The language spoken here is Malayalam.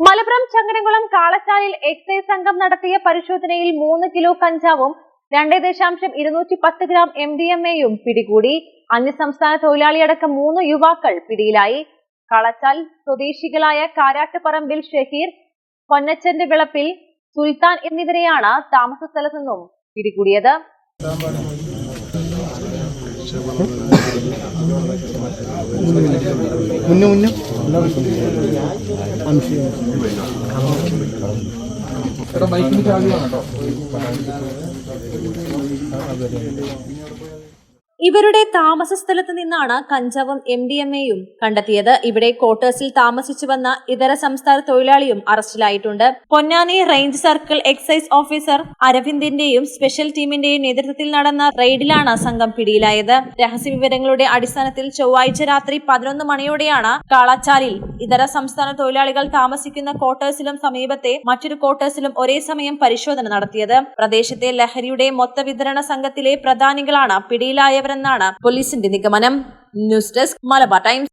മലപ്പുറം ചങ്ങരംകുളം കാളച്ചാലിൽ എക്സൈസ് സംഘം നടത്തിയ പരിശോധനയിൽ 3 കിലോ കഞ്ചാവും 2.210 ഗ്രാം MDMA-യും പിടികൂടി. അന്യസംസ്ഥാന തൊഴിലാളിയടക്കം 3 യുവാക്കൾ പിടിയിലായി. കാളച്ചാൽ സ്വദേശികളായ കാരാട്ടുപറമ്പിൽ ഷഹീർ, പൊന്നച്ചന്റെ വിളപ്പിൽ സുൽത്താൻ എന്നിവരെയാണ് താമസ സ്ഥലത്തു നിന്നും പിടികൂടിയത്. ഇവരുടെ താമസ സ്ഥലത്ത് നിന്നാണ് കഞ്ചാവും MDMA-യും കണ്ടെത്തിയത്. ഇവിടെ ക്വാർട്ടേഴ്സിൽ താമസിച്ചു വന്ന ഇതര സംസ്ഥാന തൊഴിലാളിയും അറസ്റ്റിലായിട്ടുണ്ട്. Ponnani range circle excise officer അരവിന്ദിന്റെയും സ്പെഷ്യൽ ടീമിന്റെയും നേതൃത്വത്തിൽ നടന്ന റെയ്ഡിലാണ് സംഘം പിടിയിലായത്. രഹസ്യവിവരങ്ങളുടെ അടിസ്ഥാനത്തിൽ ചൊവ്വാഴ്ച രാത്രി 11 മണിയോടെയാണ് കാളച്ചാലിൽ ഇതര സംസ്ഥാന തൊഴിലാളികൾ താമസിക്കുന്ന ക്വാർട്ടേഴ്സിലും സമീപത്തെ മറ്റൊരു ക്വാർട്ടേഴ്സിലും ഒരേ സമയം പരിശോധന നടത്തിയത്. പ്രദേശത്തെ ലഹരിയുടെ മൊത്തവിതരണ സംഘത്തിലെ പ്രധാനികളാണ് പിടിയിലായവർ എന്നാണ് പോലീസിന്റെ നിഗമനം. News desk Malabar times.